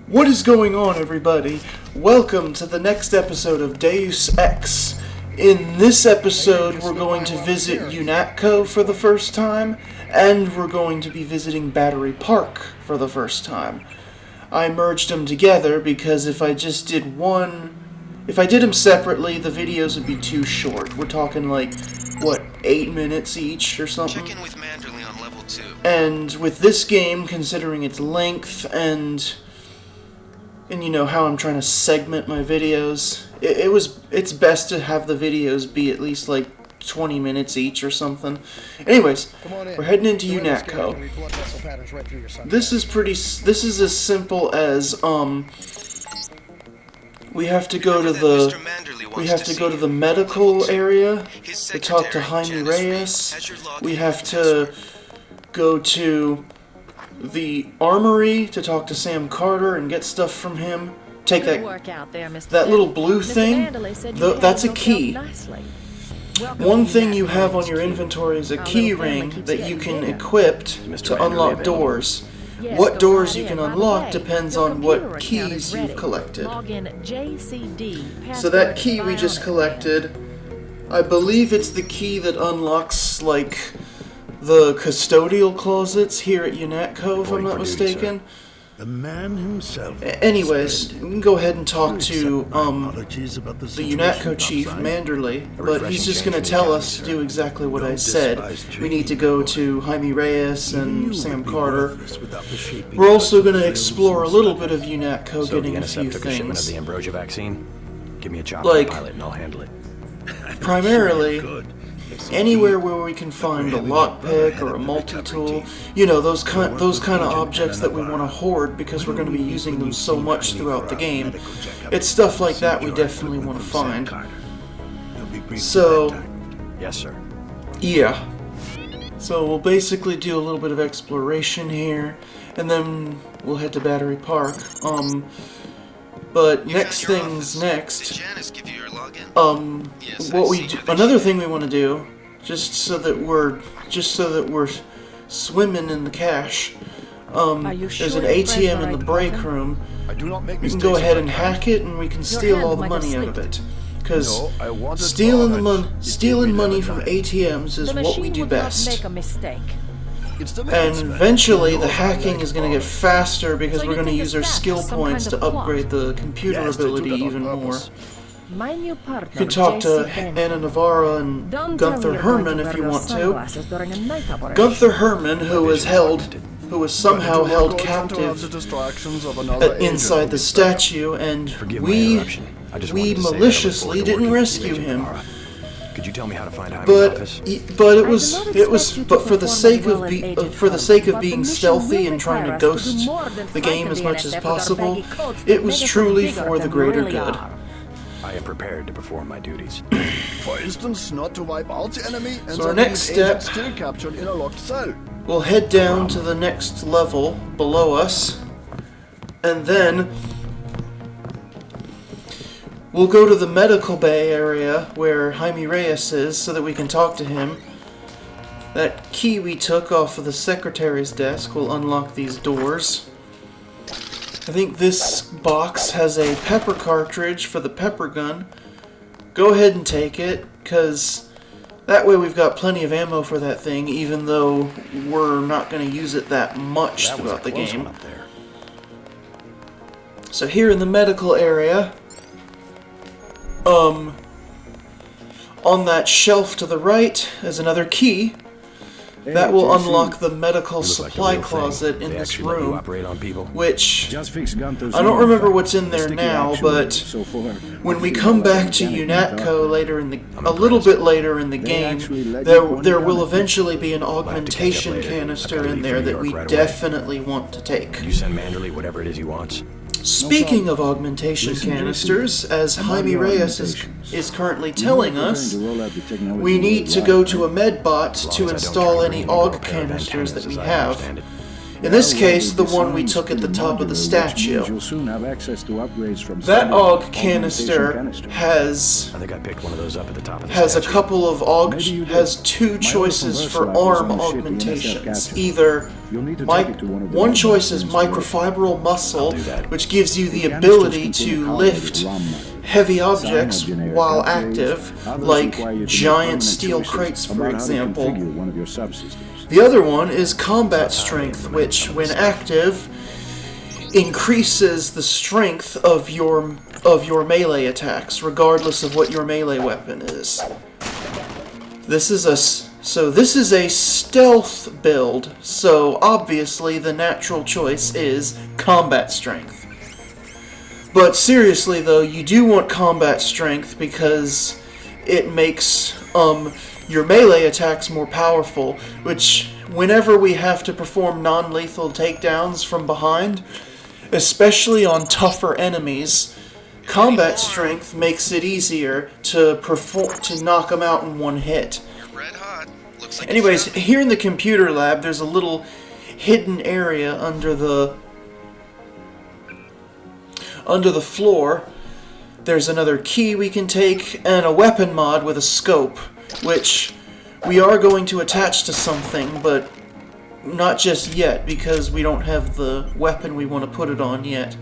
What is going on, everybody? Welcome to the next episode of Deus Ex. In this episode, we're going to visit UNATCO for the first time, and we're going to be visiting Battery Park for the first time. I merged them together because if I just did one... If I did them separately, the videos would be too short. We're talking like, what, 8 minutes each or something? Check in with Manderley on level 2. And with this game, considering its length and you know how I'm trying to segment my videos, it's best to have the videos be at least like 20 minutes each or something. Anyways, we're heading into UNATCO. This is as simple as we have to go to the medical area to talk to Jaime Reyes. We have to go to the armory to talk to Sam Carter and get stuff from him. Take that little blue thing. That's a key. One thing you have on your inventory is a key ring that you can equip to unlock doors. What doors you can unlock depends on what keys you've collected. So that key we just collected, I believe it's the key that unlocks, like, the custodial closets here at UNATCO, if I'm not mistaken. The man himself. Anyways, we can go ahead and talk to the UNATCO chief, Manderley, but he's just going to tell us to do exactly what I said. We need to go to Jaime Reyes and Sam Carter. We're also going to explore a little bit of UNATCO, getting a few things. The Ambrosia vaccine? Give me a job like, pilot and I'll handle it. Primarily, anywhere where we can find a lockpick or a multi-tool, you know, those kind of objects that we want to hoard because we're going to be using them so much throughout the game. It's stuff like that we definitely want to find. So, yes, sir. Yeah. So we'll basically do a little bit of exploration here, and then we'll head to Battery Park. But next things next. Another thing we want to do, just so that we're swimming in the cash. There's an ATM in the break room. We can go ahead and hack it, and we can steal all the money out of it. Because stealing money from ATMs is what we do best. And eventually the hacking is going to get faster because we're going to use our skill points to upgrade the computer ability even more. You can talk to Anna Navarra and Gunther Herman if you want to. Gunther Herman, who was somehow held captive inside the statue, and we maliciously didn't rescue him. Could you tell me how to find Jaime's office? But for the sake of being stealthy and trying to ghost the game as much as possible, it was truly for the greater good. I am prepared to perform my duties. For instance, not to wipe out the enemy and so our next step, still captured in a locked cell. We'll head down to the next level below us, and then we'll go to the medical bay area where Jaime Reyes is so that we can talk to him. That key we took off of the secretary's desk will unlock these doors. I think this box has a pepper cartridge for the pepper gun. Go ahead and take it, because that way we've got plenty of ammo for that thing, even though we're not going to use it that much throughout the game. So here in the medical area, on that shelf to the right is another key that will unlock the medical supply closet in this room, which I don't remember what's in there now, but when we come back to UNATCO a little bit later in the game, there will eventually be an augmentation canister in there that we definitely want to take. You send Manderley whatever it is he wants. Speaking of augmentation canisters, as Jaime Reyes is currently telling us, we need to go to a medbot to install any aug canisters that we have. In this case, the one we took at the top of the statue. You'll soon have access to upgrades from That standard AUG canister augmentation has I think I picked one of those up at the top of the has a statue. couple of Maybe you did. has two choices for arm augmentations. Either one choice is microfibril muscle, which gives you the ability to lift heavy objects while active, like giant steel crates, for example. The other one is combat strength, which, when active, increases the strength of your melee attacks, regardless of what your melee weapon is. This is a stealth build, so obviously the natural choice is combat strength. But seriously though, you do want combat strength because it makes your melee attacks more powerful, which whenever we have to perform non-lethal takedowns from behind, especially on tougher enemies, combat strength makes it easier to knock them out in one hit. Anyways, here in the computer lab, there's a little hidden area under the floor. There's another key we can take, and a weapon mod with a scope, which we are going to attach to something, but not just yet, because we don't have the weapon we want to put it on yet.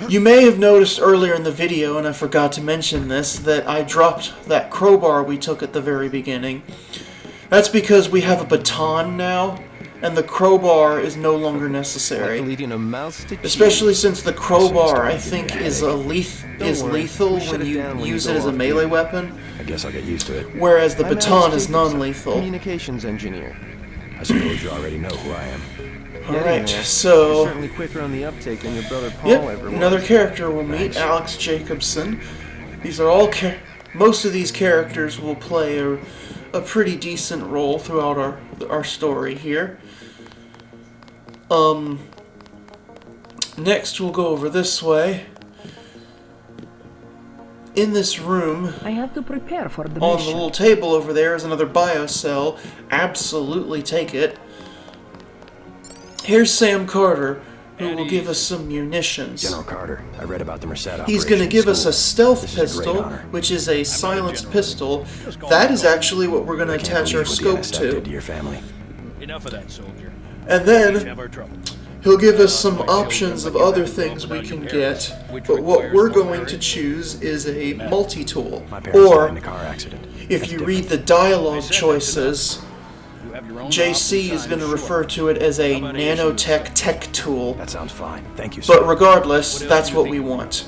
You may have noticed earlier in the video, and I forgot to mention this, that I dropped that crowbar we took at the very beginning. That's because we have a baton now, and the crowbar is no longer necessary. Especially since the crowbar, I think, is lethal when you use it as a melee weapon. I guess I'll get used to it. Whereas the baton is non-lethal. Communications engineer. I suppose you already know who I am. Alright, so... Certainly quicker on the uptake than your brother Paul Yep, ever was. another character we'll meet, Alex Jacobson. These are all most of these characters will play a pretty decent role throughout our story here. Next we'll go over this way. In this room, I have to prepare for the on mission. the little table over there is another biocell. Absolutely take it. Here's Sam Carter, who will give us some munitions. General Carter, I read about the Merced operation. He's going to give us a stealth This is a great pistol, honor. which is a silenced pistol. That is actually what we're going to I can't attach our believe what the scope NSF did to. your family. Enough of that, soldier. And then he'll give us some options of other things we can get, but what we're going to choose is a multi-tool. My parents died in a Or, car accident. if That's you different. read the dialogue choices, JC is going to refer to it as a nanotech tech tool. That sounds fine. Thank you, sir. But regardless, that's what we want.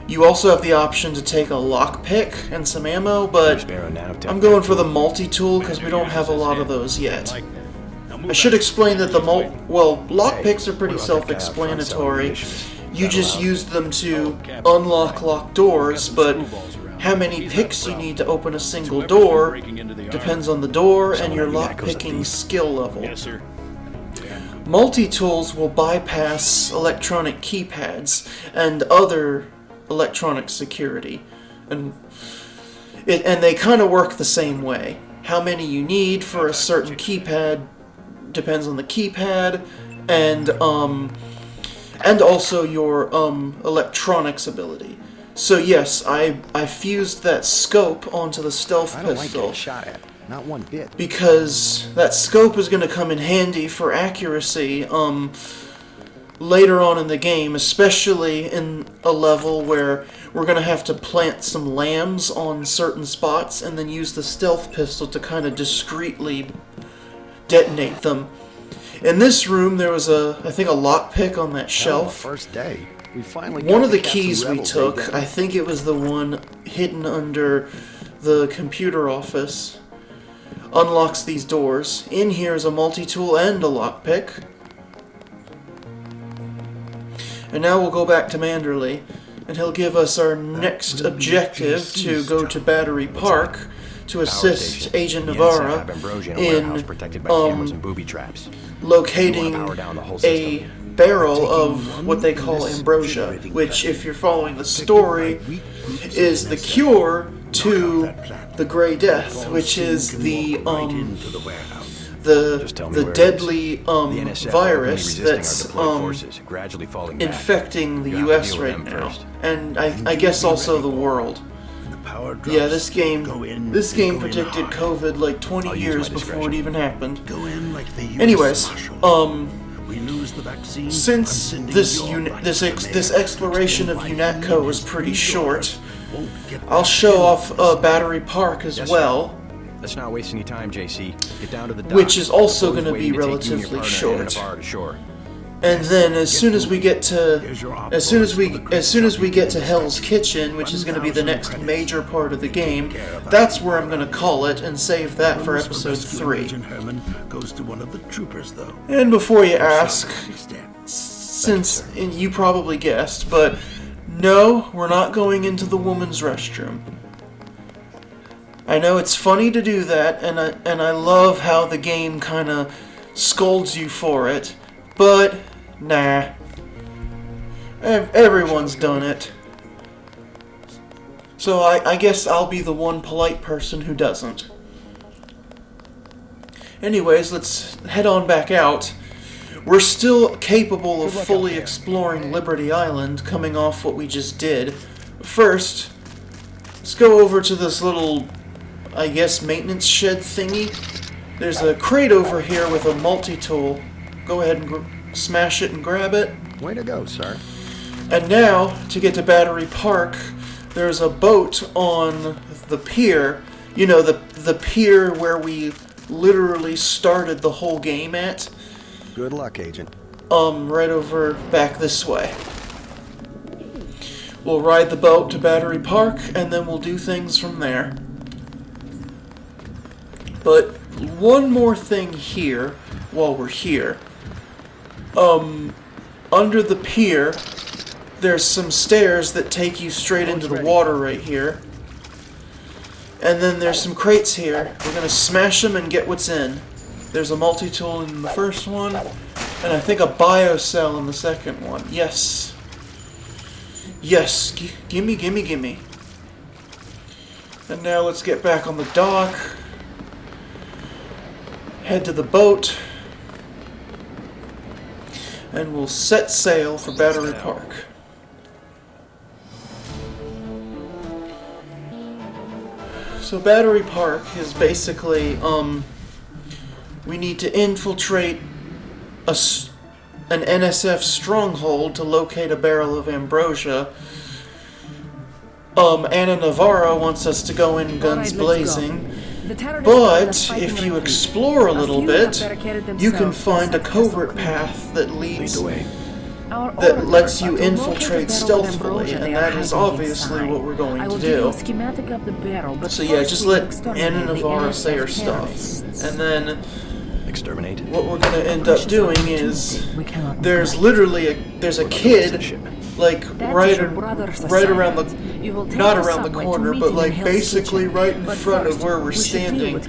You also have the option to take a lockpick and some ammo, but I'm going for the multi-tool because we don't have a lot of those yet. I should explain that lockpicks are pretty self-explanatory. You just use them to unlock locked doors, but how many picks you need to open a single door depends on the door and your lockpicking skill level. Yes, sir. Multi-tools will bypass electronic keypads and other electronic security, and they kind of work the same way. How many you need for a certain keypad depends on the keypad, and also your electronics ability. So yes, I fused that scope onto the stealth I don't like pistol. getting shot at. Not one bit. Because that scope is going to come in handy for accuracy later on in the game, especially in a level where we're going to have to plant some lambs on certain spots and then use the stealth pistol to kind of discreetly detonate them. In this room, there was I think a lockpick on that shelf. First day. We finally One got of the to catch some keys we rebels, took, eh, I think it was the one hidden under the computer office, unlocks these doors. In here is a multi-tool and a lockpick. And now we'll go back to Manderley, and he'll give us our next objective to go to Battery Park to assist Agent Navarra in locating a barrel of what they call ambrosia, which, if you're following the story, is the cure to the Grey Death, which is the Just tell me the where it deadly The NSF are virus openly resisting that's our deployed forces, gradually falling back. infecting the You have to U.S. deal with right them now, first. and I guess also the world. Yeah, this game predicted COVID like 20 I'll use years my before it discretion. even happened. Go in like the US Anyways, Marshal. We lose the vaccine. since I'm sending this your this right to this command. exploration of Extend UNATCO my was pretty hand. short, Won't get I'll back show in off this Battery Park as Yes, sir. well, Let's not waste any time, JC. Get down to the dock. which is also Always going to be waiting take you and your relatively partner short. in a bar to shore. And then as soon as we get to Here's your as soon as we get to options. Hell's Kitchen, which is going to be the next major part of the game, that's where I'm going to call it and save that for Bonus episode rescuing 3. Agent Herman goes to one of the troopers, though. And before you ask, He's dead. since and you probably guessed, but no, we're not going into the woman's restroom. I know it's funny to do that, and I love how the game kind of scolds you for it, but nah. Everyone's done it. So I guess I'll be the one polite person who doesn't. Anyways, let's head on back out. We're still capable of fully exploring Liberty Island, coming off what we just did. First, let's go over to this little, I guess, maintenance shed thingy. There's a crate over here with a multi-tool. Go ahead and smash it and grab it. Way to go, sir. And now, to get to Battery Park, there's a boat on the pier. You know, the pier where we literally started the whole game at. Good luck, Agent. Right over back this way. We'll ride the boat to Battery Park, and then we'll do things from there. But one more thing here, while we're here. Under the pier, there's some stairs that take you straight into the water right here. And then there's some crates here. We're gonna smash them and get what's in. There's a multi-tool in the first one, and I think a biocell in the second one. Yes. Yes, gimme, gimme, gimme. And now let's get back on the dock. Head to the boat. And we'll set sail for Battery Park. So Battery Park is basically, we need to infiltrate an NSF stronghold to locate a barrel of ambrosia. Anna Navarro wants us to go in guns blazing. But if you explore a little bit, you can find a covert path that leads that lets you infiltrate stealthily, and that is obviously what we're going to do. So yeah, just let Anna Navarro say her stuff, and then Exterminate. what we're going to end up doing is there's literally a kid like right around the not around the corner, but like basically right in front of where we're standing.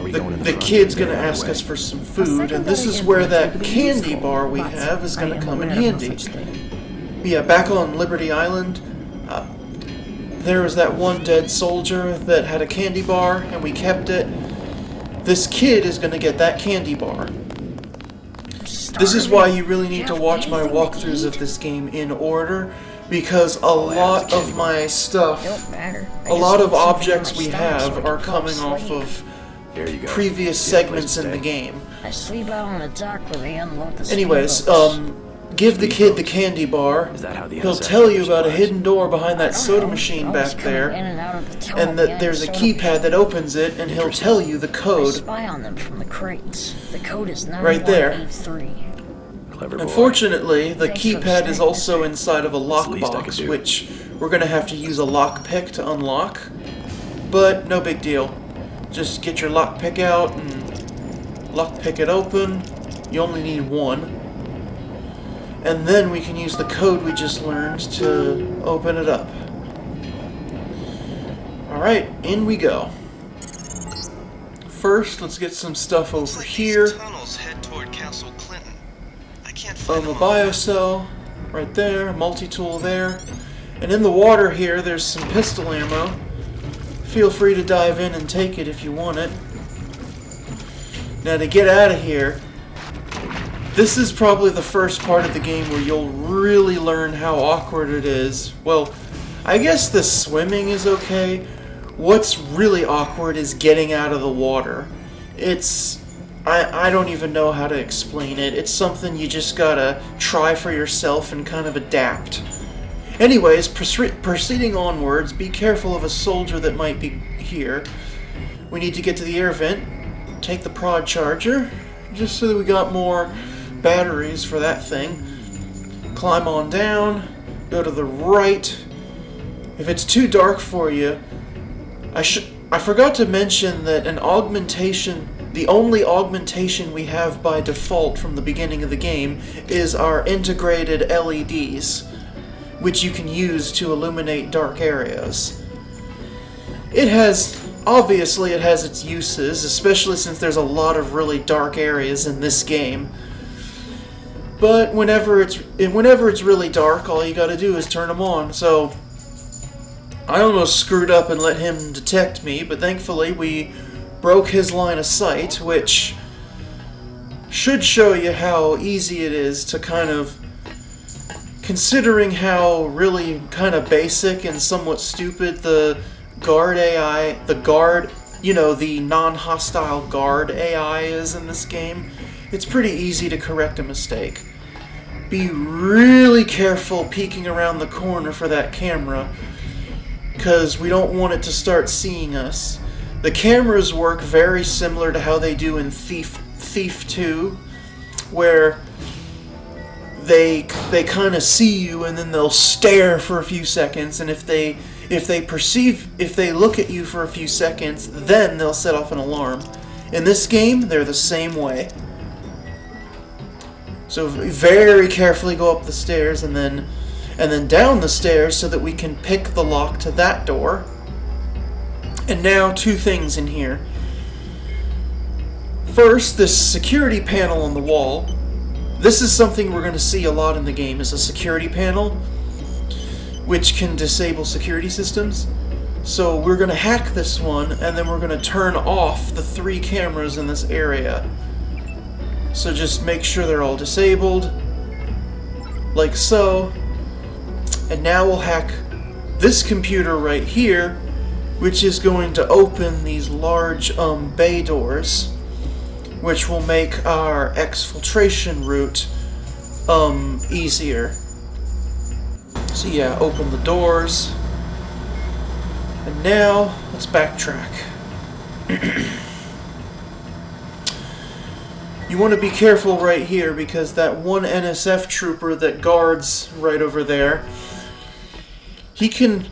The kid's gonna ask us for some food, and this is where that candy bar we have is gonna come in handy. Yeah, back on Liberty Island, there was that one dead soldier that had a candy bar, and we kept it. This kid is gonna get that candy bar. This is why you really need to watch my walkthroughs of this game in order, because a lot of my stuff, a lot of objects we have are coming off of There you go. previous Get a place segments to in the stay. game. I sleep out on the dock where they unload the Anyways, speedboats. give the kid the candy bar. Is that how the He'll NSF tell you covers about a supplies? hidden door behind that soda Always machine back coming there, in and out of the tunnel and that behind there's the a soda keypad that opens it, and he'll tell you the I code spy on them from the crates. The code is right there. 9183. Clever boy. Unfortunately, the Thanks for keypad is staying. also inside of a least I could lockbox, do. which we're gonna have to use a lockpick to unlock. But no big deal. Just get your lockpick out and lockpick it open. You only need one. And then we can use the code we just learned to open it up. Alright, in we go. First, let's get some stuff over here. Tunnels head toward Castle Clinton. I can't A find them all. biocell right there, multi-tool there. And in the water here, there's some pistol ammo. Feel free to dive in and take it if you want it. Now to get out of here, this is probably the first part of the game where you'll really learn how awkward it is. Well, I guess the swimming is okay. What's really awkward is getting out of the water. I don't even know how to explain it. It's something you just gotta try for yourself and kind of adapt. Anyways, proceeding onwards, be careful of a soldier that might be here. We need to get to the air vent, take the prod charger, just so that we got more batteries for that thing. Climb on down, go to the right. If it's too dark for you, I forgot to mention that an augmentation, the only augmentation we have by default from the beginning of the game is our integrated LEDs, which you can use to illuminate dark areas. Obviously it has its uses, especially since there's a lot of really dark areas in this game. But whenever it's really dark, all you gotta do is turn them on. So I almost screwed up and let him detect me, but thankfully we broke his line of sight, which should show you how easy it is to kind of, considering how really kind of basic and somewhat stupid the guard AI, the non-hostile guard AI is in this game, it's pretty easy to correct a mistake. Be really careful peeking around the corner for that camera, because we don't want it to start seeing us. The cameras work very similar to how they do in Thief 2, where they kind of see you and then they'll stare for a few seconds, and if they look at you for a few seconds, then they'll set off an alarm. In this game, they're the same way. So very carefully go up the stairs and then down the stairs so that we can pick the lock to that door. And now, two things in here. First, this security panel on the wall. This is something we're going to see a lot in the game, is a security panel which can disable security systems. So we're going to hack this one, and then we're going to turn off the 3 cameras in this area. So just make sure they're all disabled, like so. And now we'll hack this computer right here, which is going to open these large bay doors, which will make our exfiltration route easier. So yeah, open the doors. And now, let's backtrack. You want to be careful right here, because that one NSF trooper that guards right over there, he can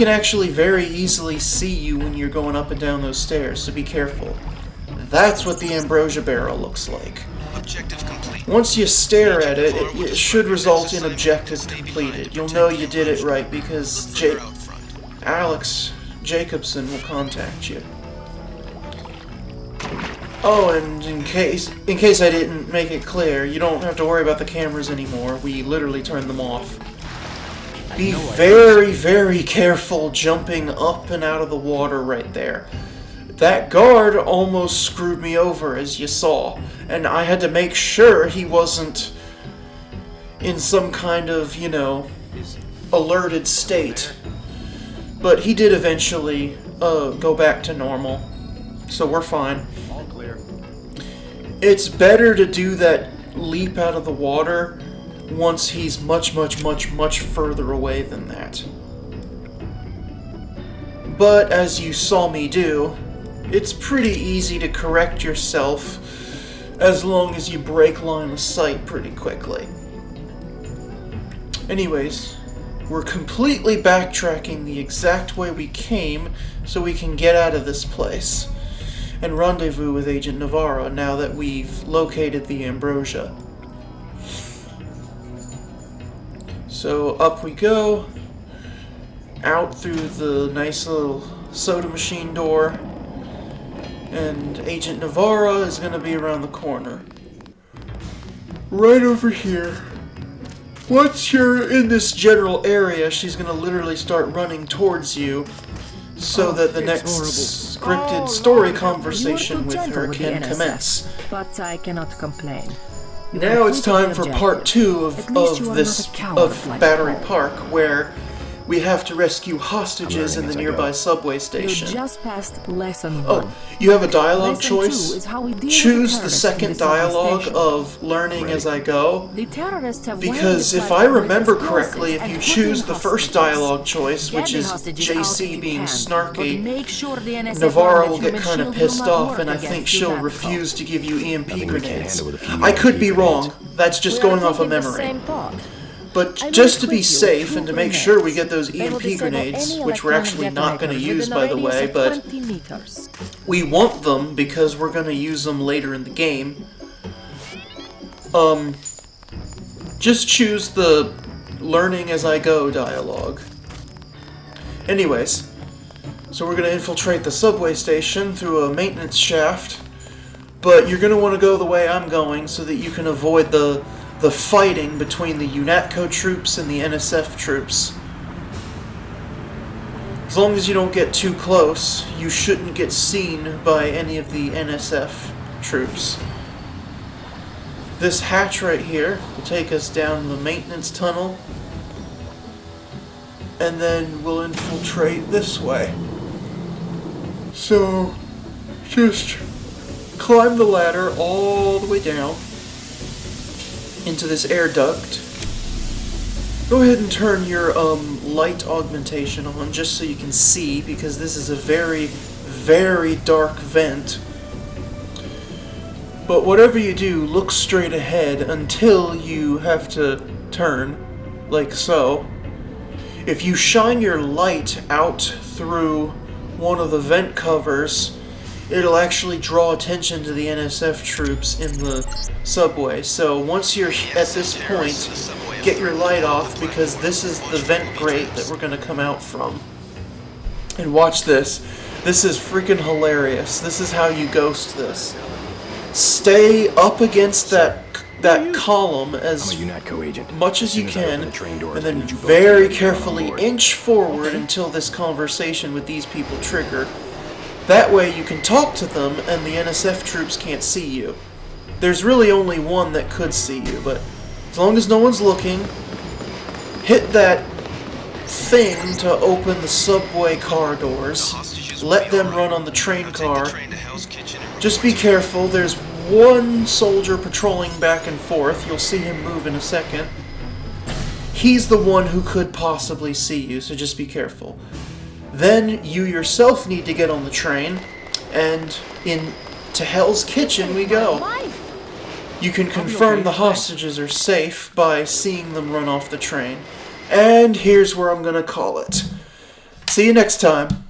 actually very easily see you when you're going up and down those stairs, so be careful. That's what the ambrosia barrel looks like. Objective complete. Once you stare at it, it should result in objective completed. You'll know you did it right because Alex Jacobson will contact you. Oh, and in case I didn't make it clear, you don't have to worry about the cameras anymore. We literally turned them off. Be very, very careful jumping up and out of the water right there. That guard almost screwed me over, as you saw, and I had to make sure he wasn't in some kind of, alerted state. But he did eventually go back to normal, so we're fine. All clear. It's better to do that leap out of the water once he's much, much, much, much further away than that. But as you saw me do, it's pretty easy to correct yourself as long as you break line of sight pretty quickly. Anyways, we're completely backtracking the exact way we came so we can get out of this place and rendezvous with Agent Navarro now that we've located the ambrosia. So up we go, out through the nice little soda machine door, and Agent Navarro is going to be around the corner. Right over here. Once you're in this general area, she's going to literally start running towards you so that the next scripted story conversation with her can commence. But I cannot complain. Now it's time for part 2 of Battery Park, where we have to rescue hostages in the nearby subway station. You just passed lesson 1. Oh, you have a dialogue Lesson choice? 2 is how we deal Choose with the terrorists second in the subway dialogue station. of learning as I go. The terrorists have Because if I remember correctly, if you choose the first dialogue choice, which is JC being snarky, Navarro will get kind of pissed off, and I think she'll refuse to give you EMP grenades. I could be wrong. That's just going off of memory. But just to be safe and to make sure we get those EMP grenades, which we're actually not going to use, by the way, but we want them because we're going to use them later in the game. Just choose the learning as I go dialogue. Anyways, so we're going to infiltrate the subway station through a maintenance shaft, but you're going to want to go the way I'm going so that you can avoid the fighting between the UNATCO troops and the NSF troops. As long as you don't get too close, you shouldn't get seen by any of the NSF troops. This hatch right here will take us down the maintenance tunnel, and then we'll infiltrate this way. So, just climb the ladder all the way down into this air duct. Go ahead and turn your light augmentation on just so you can see, because this is a very, very dark vent. But whatever you do, look straight ahead until you have to turn, like so. If you shine your light out through one of the vent covers, it'll actually draw attention to the NSF troops in the subway. So once you're at this point, get your light off, because this is the vent grate that we're going to come out from. And watch this. This is freaking hilarious. This is how you ghost this. Stay up against that column as much as you can, and then very carefully inch forward until this conversation with these people trigger. That way you can talk to them and the NSF troops can't see you. There's really only one that could see you, but as long as no one's looking, hit that thing to open the subway car doors. Let them run on the train car. Just be careful, there's one soldier patrolling back and forth. You'll see him move in a second. He's the one who could possibly see you, so just be careful. Then you yourself need to get on the train, and to Hell's Kitchen we go. You can confirm the hostages are safe by seeing them run off the train. And here's where I'm gonna call it. See you next time.